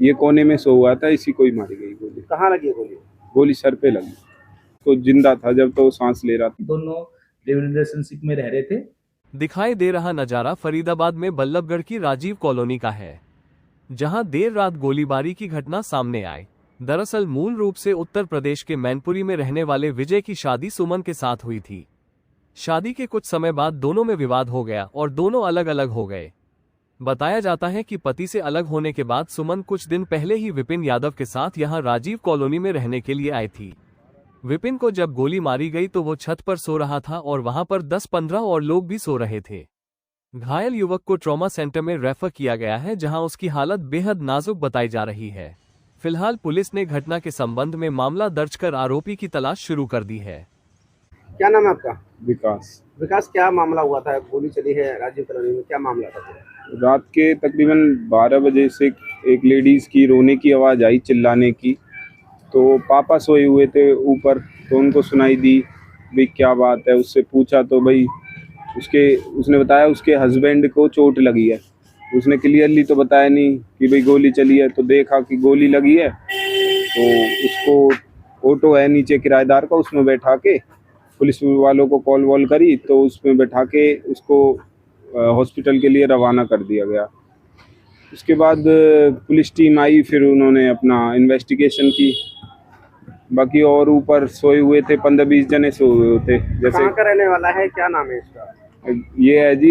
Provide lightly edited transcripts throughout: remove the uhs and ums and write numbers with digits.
ये कोने में सो हुआ था, इसी को ही मारी गई गोली। कहाँ लगी है गोली? गोली सर पे लगी। तो जिंदा था जब तो सांस ले रहा था। दोनों लिव-इन रिलेशनशिप में रह रहे थे। दिखाई दे रहा नजारा फरीदाबाद में बल्लभगढ़ की राजीव कॉलोनी का है, जहां देर रात गोलीबारी की घटना सामने आई। दरअसल मूल रूप से उत्तर प्रदेश के मैनपुरी में रहने वाले विजय की शादी सुमन के साथ हुई थी। शादी के कुछ समय बाद दोनों में विवाद हो गया और दोनों अलग अलग हो गए। बताया जाता है कि पति से अलग होने के बाद सुमन कुछ दिन पहले ही विपिन यादव के साथ यहां राजीव कॉलोनी में रहने के लिए आई थी। विपिन को जब गोली मारी गई तो वो छत पर सो रहा था और वहां पर 10-15 और लोग भी सो रहे थे। घायल युवक को ट्रॉमा सेंटर में रेफर किया गया है, जहां उसकी हालत बेहद नाजुक बताई जा रही है। फिलहाल पुलिस ने घटना के संबंध में मामला दर्ज कर आरोपी की तलाश शुरू कर दी है। क्या नाम है आपका? विकास। विकास, क्या मामला हुआ था? गोली चली है राजीव कॉलोनी में, क्या मामला था पूरा? रात के तकरीबन 12 बजे से एक लेडीज की रोने की आवाज़ आई, चिल्लाने की। तो पापा सोए हुए थे ऊपर, तो उनको सुनाई दी। भाई क्या बात है, उससे पूछा तो भाई उसने बताया उसके हस्बैंड को चोट लगी है। उसने क्लियरली तो बताया नहीं कि भाई गोली चली है। तो देखा कि गोली लगी है, तो उसको ऑटो है नीचे किराएदार का, उसमें बैठा के पुलिस वालों को कॉल वॉल करी, तो उसमें बैठा के उसको हॉस्पिटल के लिए रवाना कर दिया गया। उसके बाद पुलिस टीम आई, फिर उन्होंने अपना इन्वेस्टिगेशन की। बाकी और ऊपर सोए हुए थे 15-20 जने सोए हुए थे। जैसे कहाँ का रहने वाला है, क्या नाम है इसका? ये है जी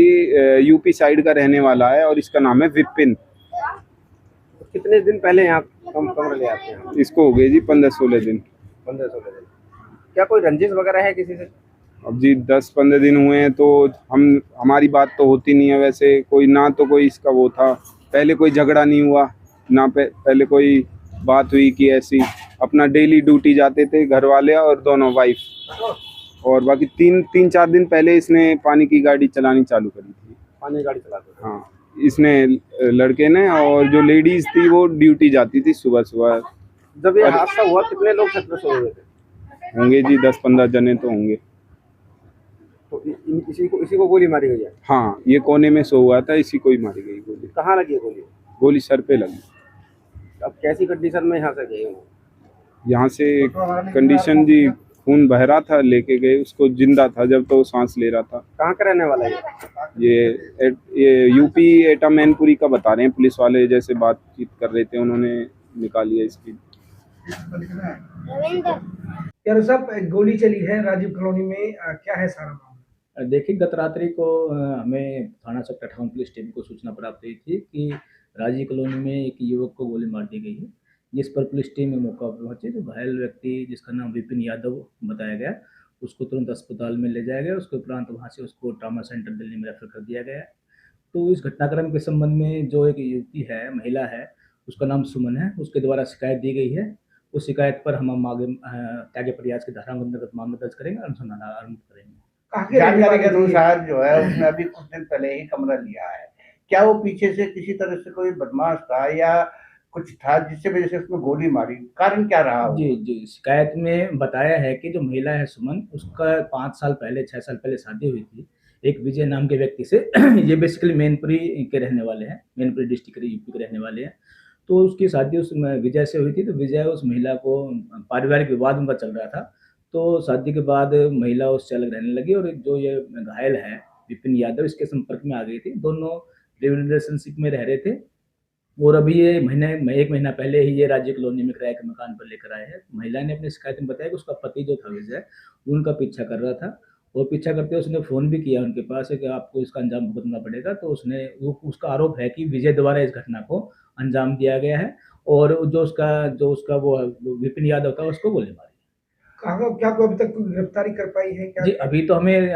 यूपी साइड का रहने वाला है और इसका नाम है विपिन। तो कितने दिन पहले यहाँ कमरा ले आते हैं? इसको हो गए जी 15-16 दिन। 15-16 दिन। क्या कोई रंजिश वगैरह है किसी से? अब जी 10-15 दिन हुए हैं तो हमारी बात तो होती नहीं है वैसे। कोई ना तो कोई इसका वो था, पहले कोई झगड़ा नहीं हुआ ना, पहले कोई बात हुई कि ऐसी। अपना डेली ड्यूटी जाते थे घर वाले और दोनों वाइफ। और बाकी 3-4 दिन पहले इसने पानी की गाड़ी चलानी चालू करी थी। पानी गाड़ी चलाते थे? हाँ, इसने लड़के ने। और जो लेडीज थी वो ड्यूटी जाती थी सुबह सुबह। जब ये हादसा हुआ कितने लोग छत पे सोए हुए थे? होंगे जी 10-15 जने तो होंगे। तो इसी को गोली मारी गई है? हाँ, ये कोने में सो हुआ था, इसी को ही मारी गई गोली। कहाँ लगी है गोली? गोली सर पे लगी। अब कैसी कंडीशन में यहाँ से गए हो? यहाँ से कंडीशन जी खून बह रहा था, लेके गए उसको। जिंदा था जब तो सांस ले रहा था। कहाँ का रहने वाला है ये यूपी एटा मैनपुरी का बता रहे हैं पुलिस वाले। जैसे बातचीत कर रहे थे उन्होंने निकाली है इसकी। यार साहब, गोली चली है राजीव कॉलोनी में, क्या है सारा मामला? देखिए, गत रात्रि को हमें थाना सेक्टर 58 पुलिस टीम को सूचना प्राप्त हुई थी कि राजीव कॉलोनी में एक युवक को गोली मार दी गई है। जिस पर पुलिस टीम में मौका पर पहुंची तो घायल व्यक्ति, जिसका नाम विपिन यादव बताया गया, उसको तुरंत अस्पताल में ले जाया गया। उसके उपरांत वहां से उसको ट्रामा सेंटर दिल्ली में रेफर कर दिया गया। तो इस घटनाक्रम के संबंध में जो एक युवती है, महिला है, उसका नाम सुमन है, उसके द्वारा शिकायत दी गई है। उस शिकायत पर हम आगे त्याज्य प्रयास के धारा के अंतर्गत मामला दर्ज करेंगे और अनुसंधान आरंभ करेंगे। जानकारी के अनुसार जो है उसने अभी कुछ दिन पहले ही कमरा लिया है। क्या वो पीछे से किसी तरह से कोई बदमाश था या कुछ था जिससे वजह से उसमें गोली मारी? कारण क्या रहा? जी, शिकायत में बताया है कि जो महिला है सुमन, उसका 5 साल पहले 6 साल पहले शादी हुई थी एक विजय नाम के व्यक्ति से। ये बेसिकली मैनपुरी के रहने वाले हैं, मैनपुरी डिस्ट्रिक्ट यूपी के रहने वाले हैं। तो उसकी शादी उस विजय से हुई थी। तो विजय उस महिला को, पारिवारिक विवाद उनका चल रहा था, तो शादी के बाद महिला उससे अलग रहने लगी और जो ये घायल है विपिन यादव, इसके संपर्क में आ गई थी। दोनों लिव इन रिलेशनशिप में रह रहे थे और अभी ये एक महीना पहले ही ये राजीव कॉलोनी में किराए के मकान पर लेकर आए हैं। महिला ने अपनी शिकायत में बताया कि उसका पति जो था विजय, उनका पीछा कर रहा था और पीछा करते उसने फ़ोन भी किया उनके पास कि आपको इसका अंजाम भुगतना पड़ेगा। तो उसका आरोप है कि विजय द्वारा इस घटना को अंजाम दिया गया है और जो उसका वो विपिन यादव था, उसको गोली मारी। क्या कोई अभी तक कोई गिरफ्तारी कर पाई है क्या? जी, अभी तो हमें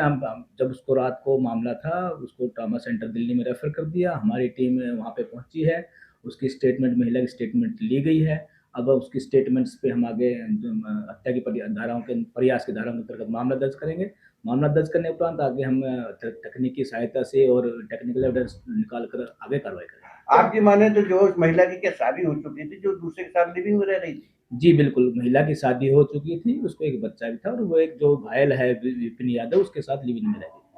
जब उसको रात को मामला था, उसको ट्रॉमा सेंटर दिल्ली में रेफर कर दिया। हमारी टीम वहाँ पे पहुँची है। उसकी स्टेटमेंट, महिला की स्टेटमेंट ली गई है। अब उसकी स्टेटमेंट्स पे हम आगे हत्या की धाराओं के प्रयास की धाराओं के अंतर्गत मामला दर्ज करेंगे। मामला दर्ज करने उपरांत आगे हम तकनीकी सहायता से और टेक्निकल एविडेंस निकाल कर आगे कार्रवाई करेंगे। आपकी माने तो जो उस महिला की क्या शादी हो चुकी थी, जो दूसरे के साथ लिविंग में रह रही थी? जी बिल्कुल, महिला की शादी हो चुकी थी, उसको एक बच्चा भी था और वो एक जो घायल है विपिन यादव, उसके साथ लिव इन में रहती थी।